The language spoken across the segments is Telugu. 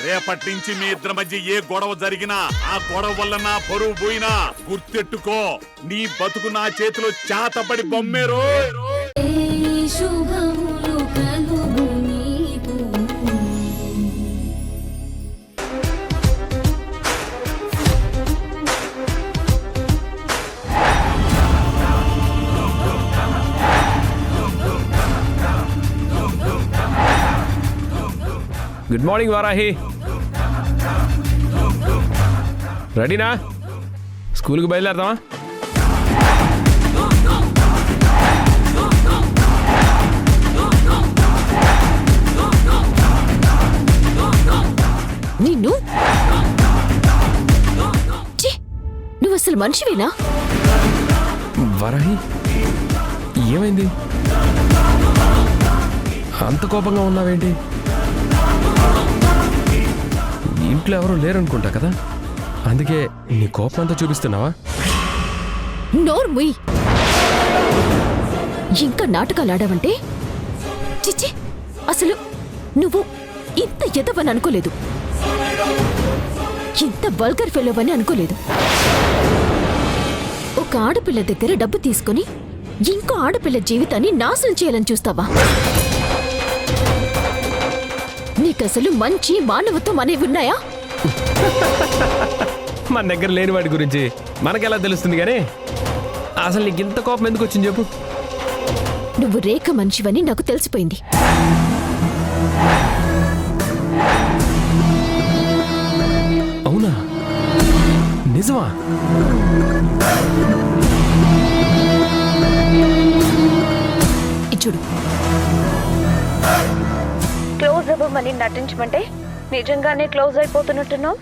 రేపటి నుంచి మీ ఇద్దరి మధ్య ఏ గొడవ జరిగినా ఆ గొడవ వల్ల నా పరువు పోయినా గుర్తెట్టుకో, నీ బతుకు నా చేతిలో చాతపడి బొమ్మేరో. Good morning Varahi. రెడీనా? స్కూల్కి బయలుదేరదామా? నిన్ను నువ్వు అసలు మనిషివేనా? వారాహి, ఏమైంది? అంత కోపంగా ఉన్నావేంటి? ఇంట్లో ఎవరూ లేరనుకుంటా కదా, అందుకే నీ కోపం అంతా చూపిస్తున్నావా? నోర్ముయ్, ఇంకా నాటకాలు ఆడావంటే చిచ్చి, అసలు నువ్వు ఇంత ఎదవని అనుకోలేదు, ఇంత వల్గర్ ఫెలోవని అనుకోలేదు. ఒక ఆడపిల్ల దగ్గర డబ్బు తీసుకుని ఇంకో ఆడపిల్ల జీవితాన్ని నాశనం చేయాలని చూస్తావా? నీకసలు మంచి మానవత్వం అనేవి ఉన్నాయా? మన దగ్గర లేని వాడి గురించి మనకెలా తెలుస్తుంది? కానీ అసలు నీకు ఇంత కోపం ఎందుకు వచ్చింది చెప్పు? నువ్వు రేఖ మనిషివని నాకు తెలిసిపోయింది. అవునా? నిజమా? చూడు, క్లోజ్ అవ్వమని నటించమంటే నిజంగానే క్లోజ్ అయిపోతున్నట్టున్నావు.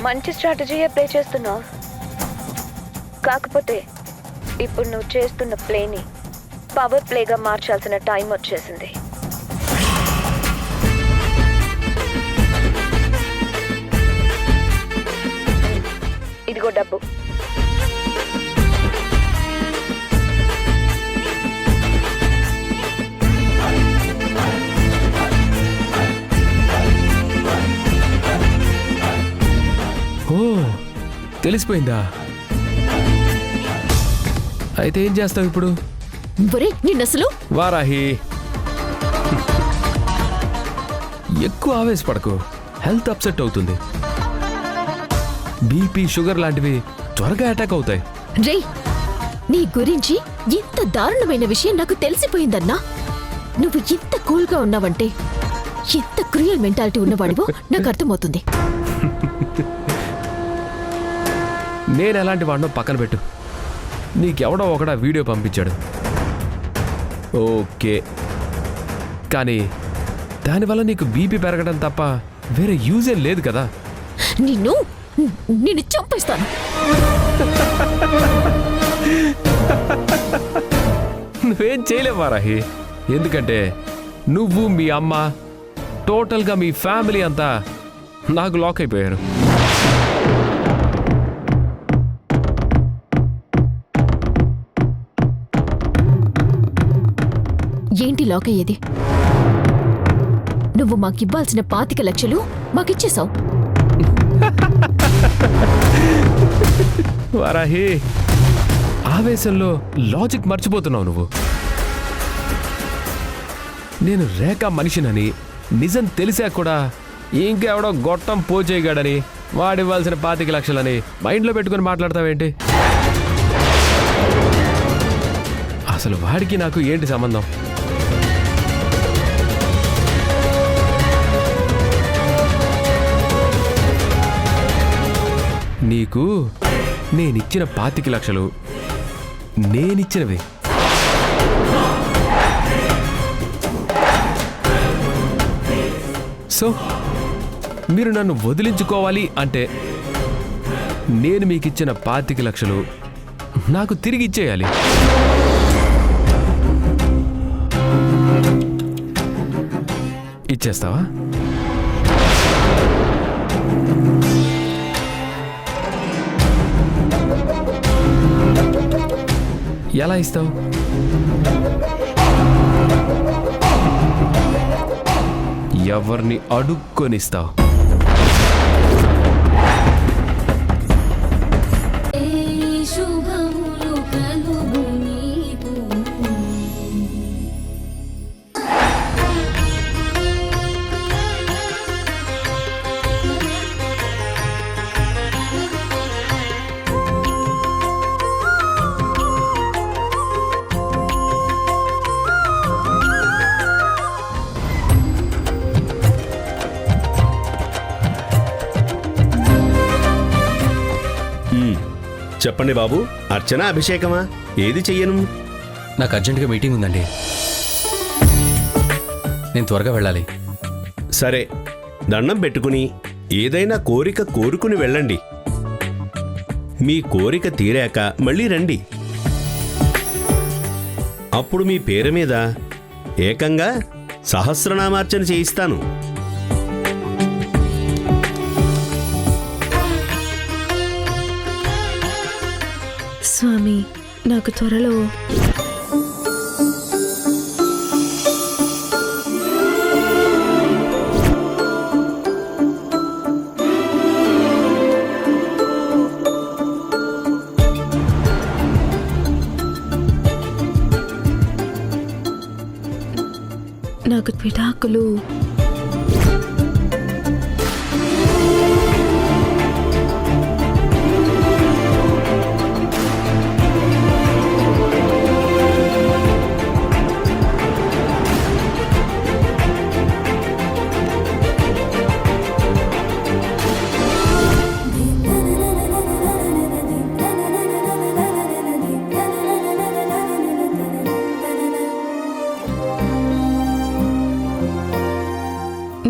మంచి స్ట్రాటజీయే ప్లే చేస్తున్నావు. కాకపోతే ఇప్పుడు నువ్వు చేస్తున్న ప్లేని పవర్ ప్లేగా మార్చాల్సిన టైం వచ్చేసింది. ఇదిగో డబ్బు. ఓ, తెలిసిపోయిందా? అయితే ఏం చేస్తావు ఇప్పుడు? నిన్నసలు వారాహి, ఎక్కువ ఆవేశపడకు, హెల్త్ అప్సెట్ అవుతుంది. బీపీ, షుగర్ లాంటివి త్వరగా అటాక్ అవుతాయి. రే, నీ గురించి ఇంత దారుణమైన విషయం నాకు తెలిసిపోయిందన్నా. నువ్వు ఇంత కూల్గా ఉన్నావంటే ఎంత క్రూయల్ మెంటాలిటీ ఉన్నవాడివో నాకు అర్థమవుతుంది. నేను ఎలాంటి వాడినో పక్కన పెట్టు. నీకెవడో ఒకడా వీడియో పంపించాడు, ఓకే, కానీ దానివల్ల నీకు బీపీ పెరగడం తప్ప వేరే యూజే లేదు కదా. నిన్ను చంపేస్తాను. నువ్వేం చేయలేవు వారాహి, ఎందుకంటే నువ్వు, మీ అమ్మ, టోటల్గా మీ ఫ్యామిలీ అంతా నాకు లాక్ అయిపోయారు. ఏంటి లాక్ అయ్యేది? నువ్వు మాకివ్వాల్సిన 25 లక్షలు మాకిచ్చేశావు. వారాహి, ఆవేశంలో లాజిక్ మర్చిపోతున్నావు నువ్వు. నేను రేఖ మనిషినని నిజం తెలిసా కూడా ఇంకెవడో గొట్టం పోచేయగాడని వాడివ్వాల్సిన 25 లక్షలని మైండ్లో పెట్టుకుని మాట్లాడతావేంటి? అసలు వాడికి నాకు ఏంటి సంబంధం? నీకు నేనిచ్చిన 25 లక్షలు నేనిచ్చినవి. సో మీరు నన్ను వదిలించుకోవాలి అంటే నేను మీకిచ్చిన 25 లక్షలు నాకు తిరిగి ఇచ్చేయాలి. ఇచ్చేస్తావా? ఎలా ఇస్తావు? ఎవరిని అడుక్కొనిస్తావు? చెప్పండి బాబు, అర్చన అభిషేకమా? ఏది చెయ్యను? నాకు అర్జెంటుగా మీటింగ్ ఉందండి, నేను త్వరగా వెళ్ళాలి. సరే, దండం పెట్టుకుని ఏదైనా కోరిక కోరుకుని వెళ్ళండి. మీ కోరిక తీరాక మళ్ళీ రండి. అప్పుడు మీ పేరు మీద ఏకంగా సహస్రనామార్చన చేయిస్తాను. స్వామి, నాకు త్వరలో విడాకులు.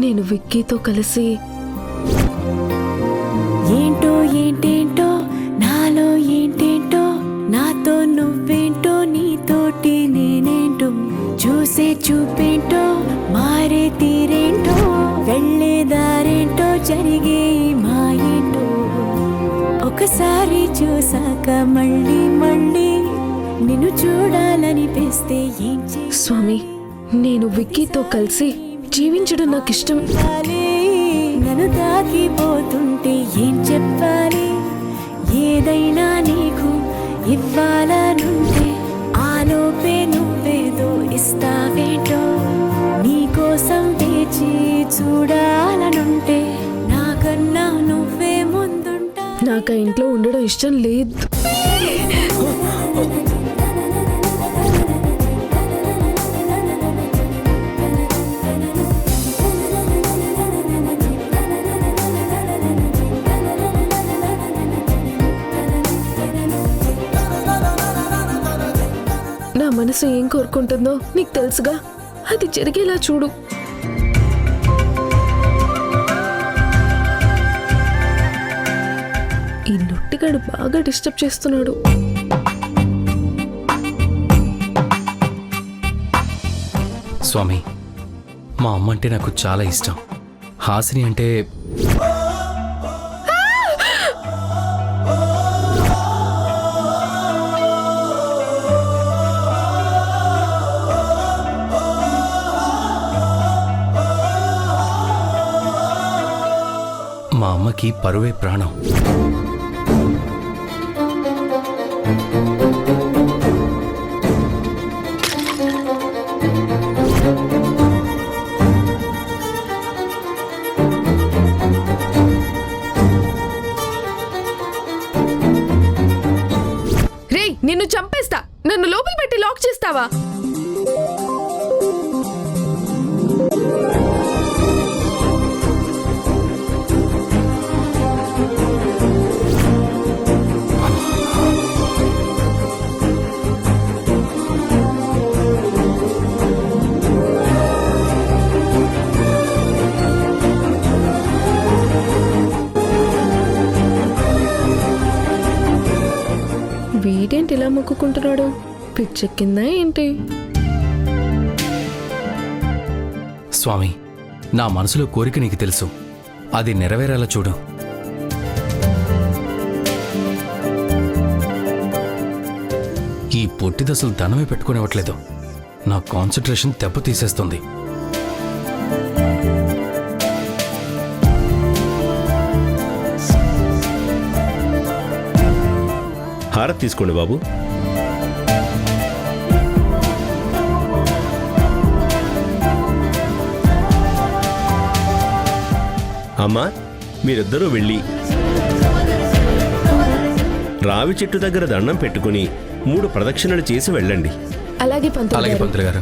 నేను విక్కీతో కలిసి ఏంటో ఏంటేంటో నాలో ఏంటేంటో, నాతో నువ్వేంటో నీతోటి నేనేంటో, చూసే చూపేంటో మారే తీరేంటో, వెళ్ళేదారేంటో జరిగే మాయేంటో, ఒకసారి చూసాక మళ్ళీ మళ్ళీ నిన్ను చూడాలనిపిస్తే ఏం స్వామి, నేను విక్కీతో కలిసి జీవించడం నాకు ఇష్టం. నన్ను తాకిపోతుంటే ఏం చెప్పాలి? ఏదైనా నీకు ఇవ్వాలనుంటే ఆలోపే నువ్వేదో ఇస్తావేంటో, నీకోసం వేచి చూడాలనుంటే నాకన్నా నువ్వే ముందుంటా. నాకు ఆ ఇంట్లో ఉండడం ఇష్టం లేదు. నా మనసు ఏం కోరుకుంటుందో నీకు తెలుసుగా, అది జరిగేలా చూడు. ఈ నొట్టిగాడు బాగా డిస్టర్బ్ చేస్తున్నాడు. స్వామి, మా అమ్మ అంటే నాకు చాలా ఇష్టం. హాసిని అంటే మా అమ్మకి పరువే ప్రాణం. రేయ్, నిన్ను చంపేస్తా. నన్ను లోపల పెట్టి లాక్ చేస్తావా? వీడేంటి ఇలా మొక్కుకుంటున్నాడు? పిచ్చెక్కిందా ఏంటి? స్వామి, నా మనసులో కోరిక నీకు తెలుసు, అది నెరవేరేలా చూడు. ఈ పొట్టిది అసలు ధనమే పెట్టుకునేవట్లేదు. నా కాన్సన్ట్రేషన్ దెబ్బతీసేస్తుంది. హారతి తీసుకోండి బాబు. అమ్మా, మీరిద్దరూ వెళ్ళి రావి చెట్టు దగ్గర దండం పెట్టుకుని 3 ప్రదక్షిణలు చేసి వెళ్ళండి. అలాగే అలాగే పంతులు గారు.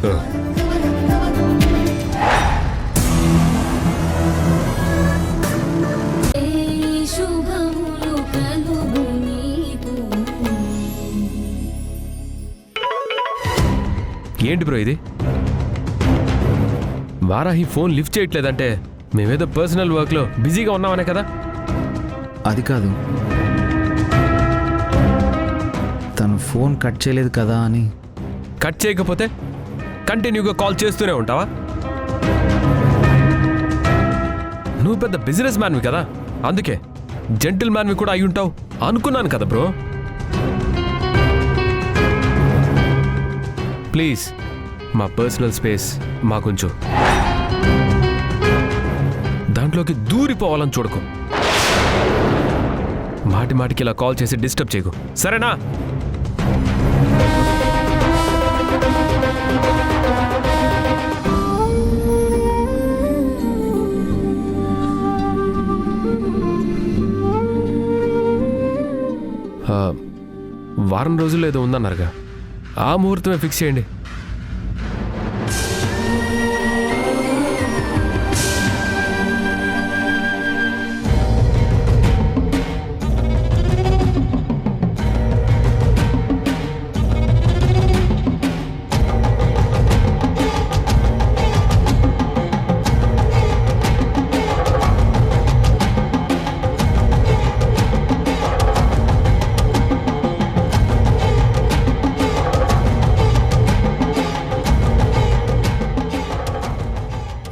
ఏంటి బ్రో ఇది? వారాహి ఫోన్ లిఫ్ట్ చేయట్లేదంటే మేమేదో పర్సనల్ వర్క్లో బిజీగా ఉన్నామనే కదా. అది కాదు, తను ఫోన్ కట్ చేయలేదు కదా అని. కట్ చేయకపోతే కంటిన్యూగా కాల్ చేస్తూనే ఉంటావా? నువ్వు పెద్ద బిజినెస్ మ్యాన్వి కదా, అందుకే జెంటిల్ మ్యాన్వి కూడా అయి ఉంటావు అనుకున్నాను కదా బ్రో. ప్లీజ్ మా పర్సనల్ స్పేస్ మాకుంచు. దాంట్లోకి దూరిపోవాలని చూడకు. మాటి మాటికి ఇలా కాల్ చేసి డిస్టర్బ్ చేయకు, సరేనా? వారం రోజుల్లో ఏదో ఉందన్నారుగా, ఆ ముహూర్తమే ఫిక్స్ చేయండి.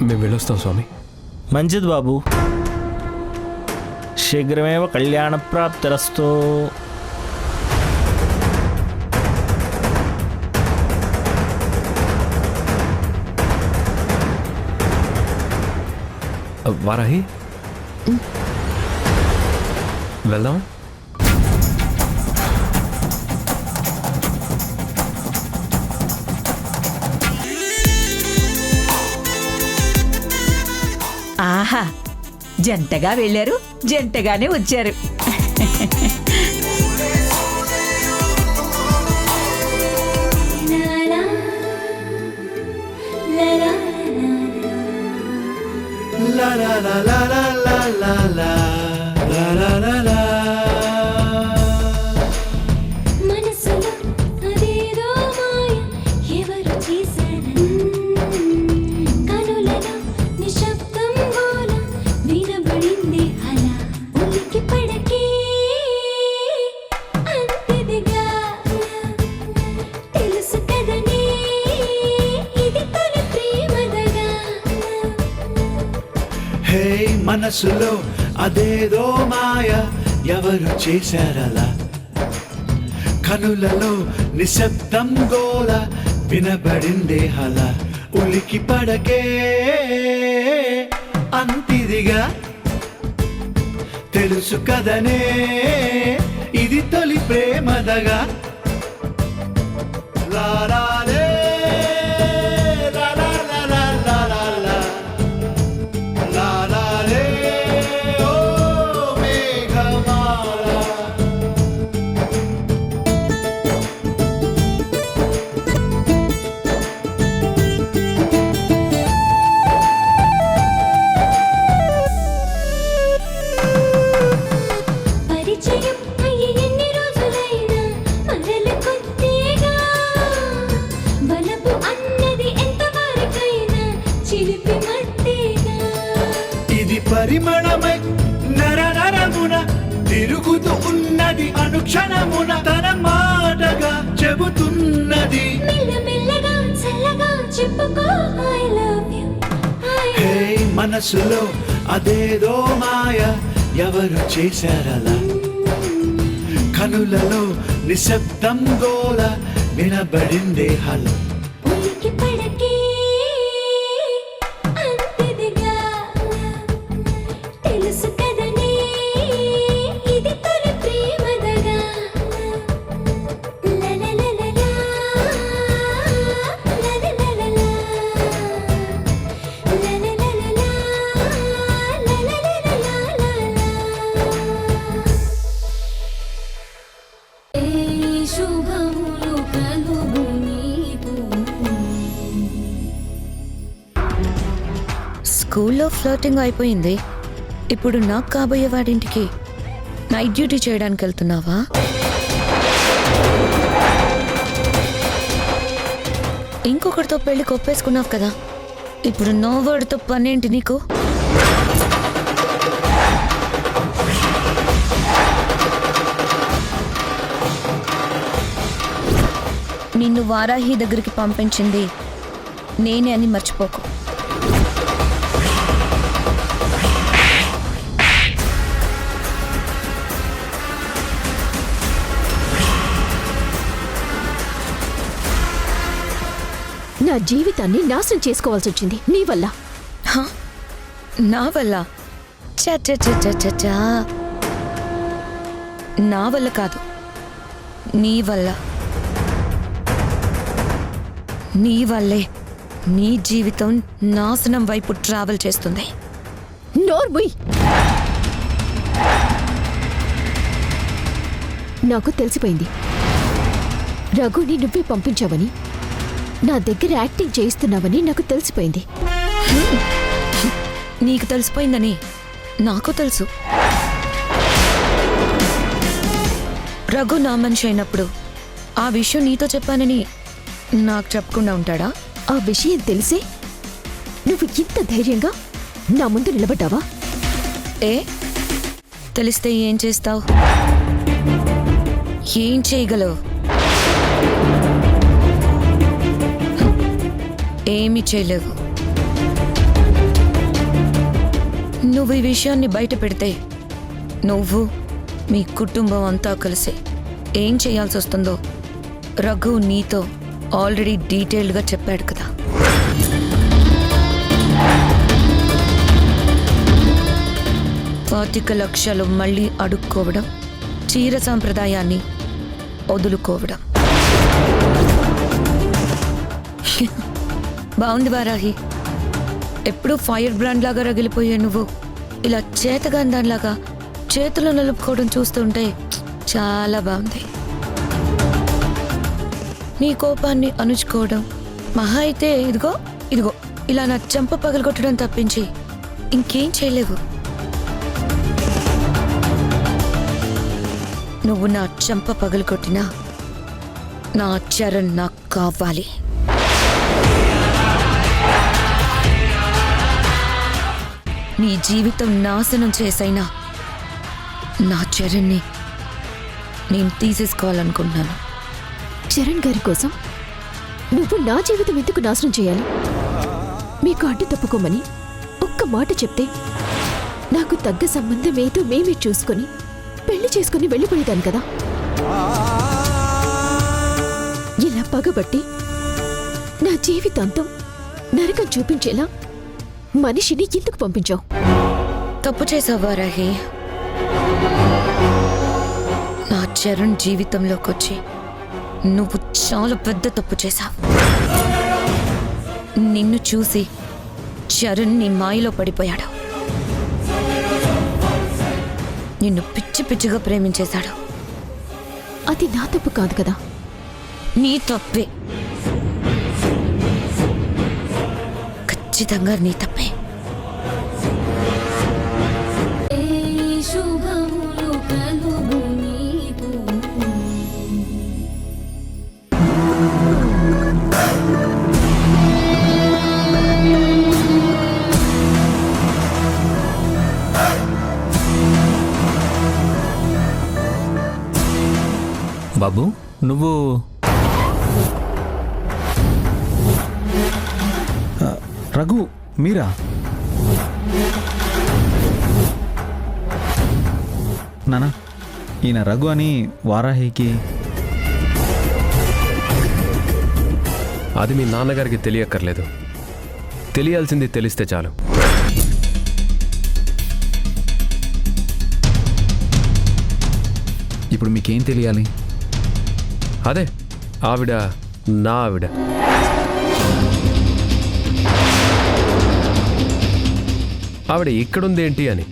మేము వెళ్ళొస్తాం స్వామి. మంచిది బాబు, శీఘ్రమేవ కళ్యాణ ప్రాప్తిరస్తు. వారాహి, వెళ్దాం. ఆహా, జంటగా వెళ్ళారు, జంటగానే వచ్చారు. మనసులో అదేదో మాయ ఎవరు చేశారలా, కనులలో నిశ్శబ్దం గోల వినబడిందే హల, ఉలికి పడకే అంతిదిగా తెలుసు కదనే ఇది తొలి ప్రేమదగా. లారాలే పరిమళమై నరనరమున తిరుగుతూ ఉన్నది, అనుక్షణమున తన మాటగా చెబుతున్నది. హే మనసులో అదేదో మాయ ఎవరు చేశారలా, కనులలో నిశ్శబ్దం గోల వినబడిందే హలో. స్కూల్లో ఫ్లర్టింగ్ అయిపోయింది. ఇప్పుడు నాకు కాబోయే వాడింటికి నైట్ డ్యూటీ చేయడానికి వెళ్తున్నావా? ఇంకొకరితో పెళ్లి కొప్పేసుకున్నావు కదా, ఇప్పుడు నోవాడితో పనేంటి నీకు? నిన్ను వారాహి దగ్గరికి పంపించింది నేనే అని మర్చిపోకు. నా జీవితాన్ని నాశనం చేసుకోవాల్సి వచ్చింది నీ వల్ల. నా వల్ల? చా నా వల్ల కాదు, నీ వల్ల. నీ వల్లే నీ జీవితం నాశనం వైపు ట్రావెల్ చేస్తుంది. నోర్ముయ్. నాకు తెలిసిపోయింది. రఘుని నువ్వే పంపించావని, నా దగ్గర యాక్టింగ్ చేయిస్తున్నావని నాకు తెలిసిపోయింది. నీకు తెలిసిపోయిందని నాకు తెలుసు. రఘు నా మనిషి అయినప్పుడు ఆ విషయం నీతో చెప్పానని నాకు చెప్పకుండా ఉంటాడా? ఆ విషయం తెలిసే నువ్వు ఇంత ధైర్యంగా నా ముందు నిలబడ్డావా? తెలిస్తే ఏం చేస్తావు? ఏం చేయగలవు? ఏమీ చేయలేవు. నువ్వు ఈ విషయాన్ని బయట పెడితే నువ్వు మీ కుటుంబం అంతా కలిసి ఏం చేయాల్సి వస్తుందో రఘు నీతో ఆల్రెడీ డీటెయిల్డ్గా చెప్పాడు కదా. పాతిక లక్షలు మళ్ళీ అడుక్కోవడం, చీర సాంప్రదాయాన్ని వదులుకోవడం. బాగుంది వారాహి. ఎప్పుడూ ఫైర్ బ్రాండ్ లాగా రగిలిపోయే నువ్వు ఇలా చేతగాని దానిలాగా చేతులు నిలుపుకోవడం చూస్తుంటే చాలా బాగుంది. నీ కోపాన్ని అణుచుకోవడం మహా అయితే ఇదిగో ఇదిగో ఇలా నా చెంప పగలగొట్టడం తప్పించి ఇంకేం చేయలేవు. నువ్వు నా చెంప పగలగొట్టినా నా చరణ్ నాకు కావాలి. నీ జీవితం నాశనం చేసైనా నా చరణ్ని నేను తీసేసుకోవాలనుకుంటున్నాను. చరణ్ గారి కోసం నువ్వు నా జీవితం ఎందుకు నాశనం చేయాలి? మీకు అడ్డు తప్పుకోమని ఒక్క మాట చెప్తే నాకు తగ్గ సంబంధం ఏదో మేమే చూసుకొని పెళ్లి చేసుకుని వెళ్ళిపోయేదాను కదా. ఇలా పగబట్టి నా జీవితాంతం నరకం చూపించేలా మనిషిని ఎందుకు పంపించావు? తప్పు చేసావు వారాహి. నా చరణ్ జీవితంలోకి వచ్చి నువ్వు చాలా పెద్ద తప్పు చేశావు. నిన్ను చూసి చరణ్ నీ మాయలో పడిపోయాడు. నిన్ను పిచ్చి పిచ్చిగా ప్రేమించేశాడు. అది నా తప్పు కాదు కదా. నీ తప్పే, ఖచ్చితంగా నీ తప్పే. బాబు నువ్వు రఘు మీరా? నానా ఈయన రఘు అని వారాహికి అది మీ నాన్నగారికి తెలియక్కర్లేదు. తెలియాల్సింది తెలిస్తే చాలు. ఇప్పుడు మీకేం తెలియాలి? అదే ఆవిడ నా ఆవిడ. ఆవిడ ఇక్కడుందేంటి అని.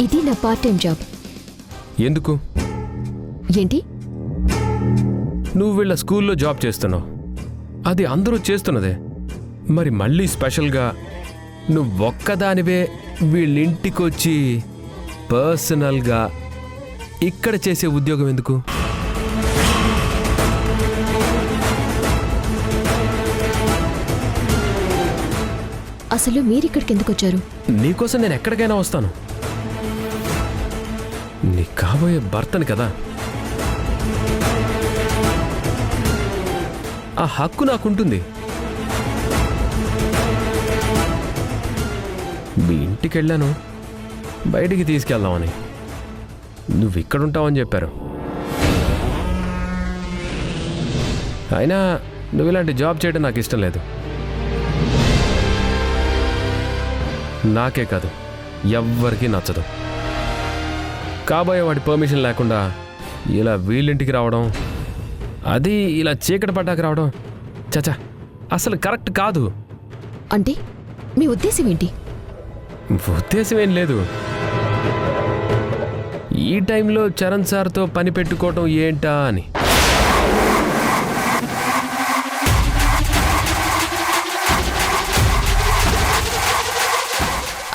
ఇది నా పార్ట్ టైం జాబ్. ఎందుకు? ఏంటి? నువ్వు వీళ్ళ స్కూల్లో జాబ్ చేస్తున్నావు, అది అందరూ చేస్తున్నదే. మరి మళ్ళీ స్పెషల్గా నువ్వొక్కదానివే వీళ్ళింటికొచ్చి పర్సనల్గా ఇక్కడ చేసే ఉద్యోగం ఎందుకు? అసలు మీరిక్కడికి ఎందుకు వచ్చారు? నీకోసం నేను ఎక్కడికైనా వస్తాను. నీ కాబోయే భర్తని కదా. ఆ హక్కు నాకుంటుంది. మీ ఇంటికి వెళ్ళాను, బయటికి తీసుకెళ్దామని. నువ్వు ఇక్కడుంటావని చెప్పారు. అయినా నువ్వు ఇలాంటి జాబ్ చేయడం నాకు ఇష్టం లేదు. నాకే కాదు, ఎవ్వరికీ నచ్చదు. కాబోయే వాడి పర్మిషన్ లేకుండా ఇలా వీళ్ళింటికి రావడం, అది ఇలా చీకటి పడ్డాక రావడం, చచా అసలు కరెక్ట్ కాదు. అంటే మీ ఉద్దేశం ఏంటి? ఉద్దేశం ఏం లేదు. ఈ టైంలో చరణ్ సార్తో పని పెట్టుకోవటం ఏంటా అని.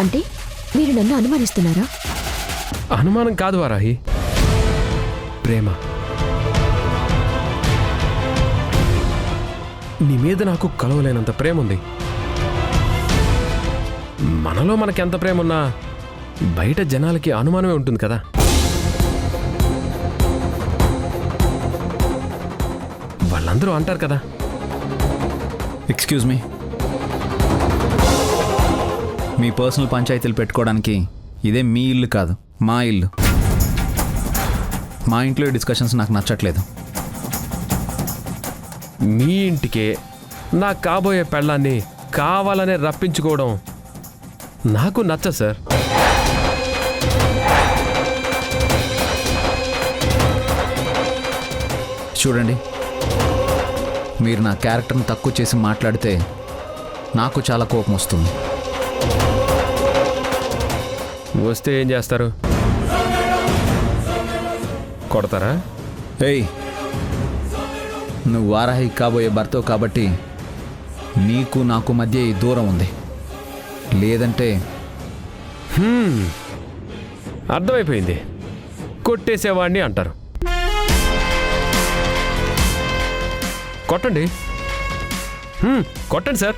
అంటే మీరు నన్ను అనుమానిస్తున్నారా? అనుమానం కాదు వారాహి, ప్రేమ. నీ మీద నాకు కలవలేనంత ప్రేమ ఉంది. మనలో మనకెంత ప్రేమ ఉన్నా బయట జనాలకి అనుమానమే ఉంటుంది కదా. వాళ్ళందరూ అంటారు కదా. ఎక్స్క్యూజ్ మీ, మీ పర్సనల్ పంచాయతీలు పెట్టుకోవడానికి ఇదే మీ ఇల్లు కాదు, మా ఇల్లు. మా ఇంట్లో ఈ డిస్కషన్స్ నాకు నచ్చట్లేదు. మీ ఇంటికే నా కాబోయే పెళ్ళాన్ని కావాలనే రప్పించుకోవడం నాకు నచ్చదు సార్. చూడండి, మీరు నా క్యారెక్టర్ని తక్కువ చేసి మాట్లాడితే నాకు చాలా కోపం వస్తుంది. వస్తే ఏం చేస్తారు? కొడతారా? ఏయ్, నువ్వు వారాహి కాబోయే భర్తవు కాబట్టి నీకు నాకు మధ్య ఈ దూరం ఉంది. లేదంటే అర్థమైపోయింది, కొట్టేసేవాడిని అంటారు. కొట్టండి, కొట్టండి సార్.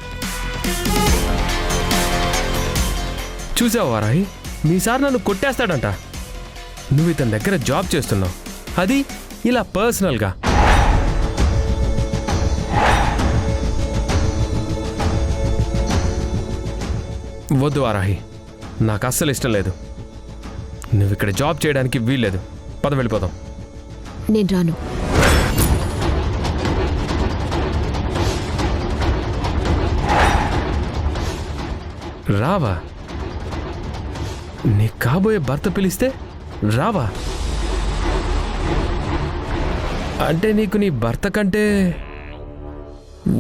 చూసావా వారాహి, మీసారి నన్ను కొట్టేస్తాడంట. నువ్వు ఇతని దగ్గర జాబ్ చేస్తున్నావు, అది ఇలా పర్సనల్గా. వద్దు వారాహి, నాకు అస్సలు ఇష్టం లేదు. నువ్వు ఇక్కడ జాబ్ చేయడానికి వీల్లేదు. పద, వెళ్ళిపోదాం. నేను రాను. రావా? నీ కాబోయే భర్త పిలిస్తే రావా? అంటే నీకు నీ భర్త కంటే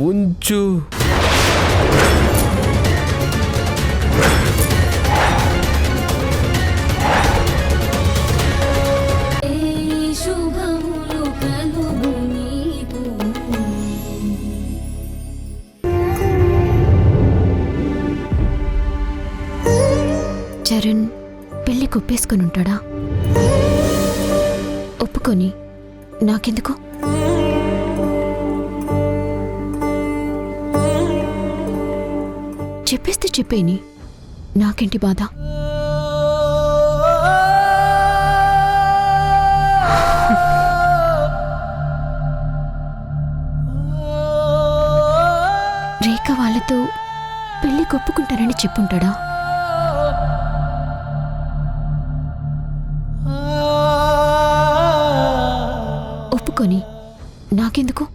ఉంచు చరణ్ పెళ్లి కొప్పేసుకొని ఉంటాడా? ఒప్పుకొని నాకెందుకు? చెప్పేస్తే చెప్పేని, నాకేంటి బాధ? రేఖ వాళ్ళతో పెళ్లి కొప్పుకుంటారని చెప్పుంటాడా? ఒప్పుకొని నాకెందుకు?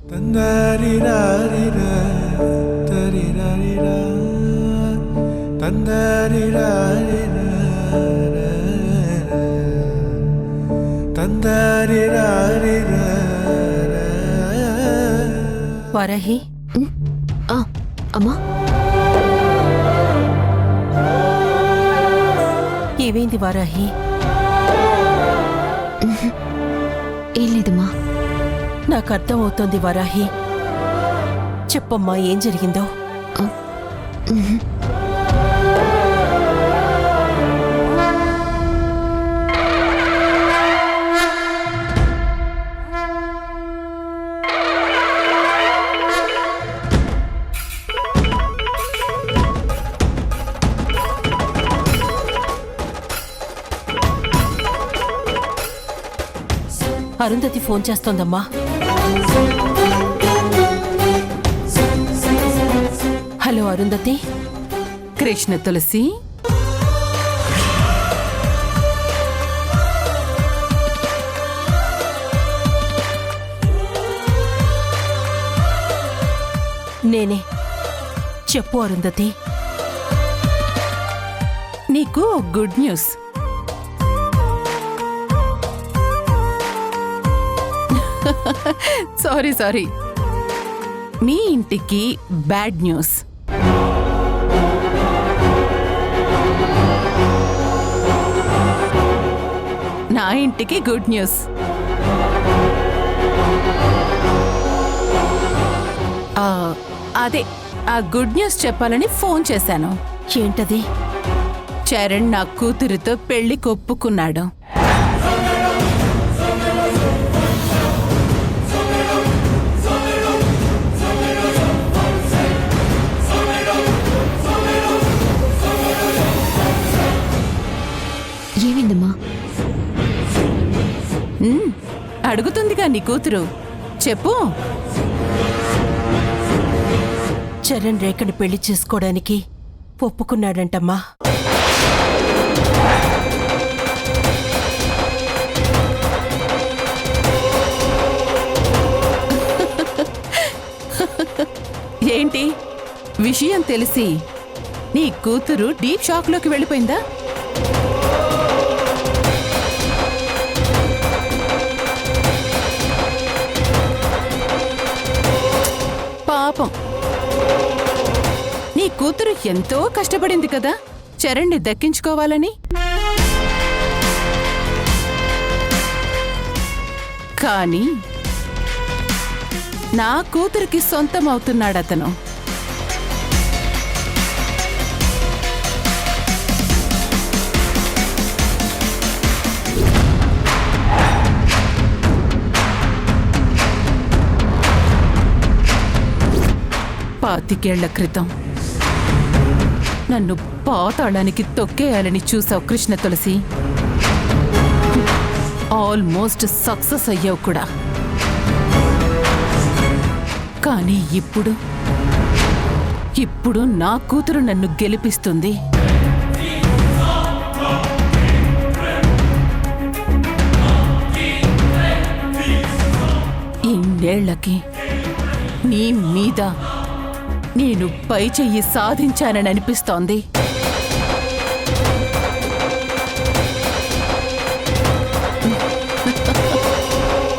వరహి, ఆ, అమ్మా, ఏమైంది వరహి? ఏం లేదమ్మా. నాకు అర్థం అవుతోంది వరాహి. చెప్పమ్మా, ఏం జరిగిందో? అరుంధతి ఫోన్ చేస్తోందమ్మా. హలో అరుంధతి. కృష్ణ తులసి, నేనే. చెప్పు అరుంధతి. నీకు గుడ్ న్యూస్. సారీ, మీ ఇంటికి బ్యాడ్ న్యూస్. నా ఇంటికి గుడ్ న్యూస్. అదే ఆ గుడ్ న్యూస్ చెప్పాలని ఫోన్ చేశాను. ఏంటది? చరణ్ నా కూతురితో పెళ్లి కొప్పుకున్నాడు. ఏమైందమ్మా? అడుగుతుందిగా నీ కూతురు, చెప్పు. చరణ్ రేఖని పెళ్లి చేసుకోవడానికి ఒప్పుకున్నాడంటమ్మా. ఏంటి విషయం తెలిసి నీ కూతురు డీప్ షాక్లోకి వెళ్ళిపోయిందా? పాపం, నీ కూతురు ఎంతో కష్టపడింది కదా చరణ్ని దక్కించుకోవాలని. కానీ నా కూతురికి సొంతం అవుతున్నాడతను. పాతికేళ్ల క్రితం నన్ను పాతాళానికి తొక్కేయాలని చూసావు కృష్ణ తులసి. ఆల్మోస్ట్ సక్సెస్ అయ్యావు కూడా. కానీ ఇప్పుడు నా కూతురు నన్ను గెలిపిస్తుంది. ఇన్నేళ్లకి నీ మీద నేను పై చెయ్యి సాధించానని అనిపిస్తోంది.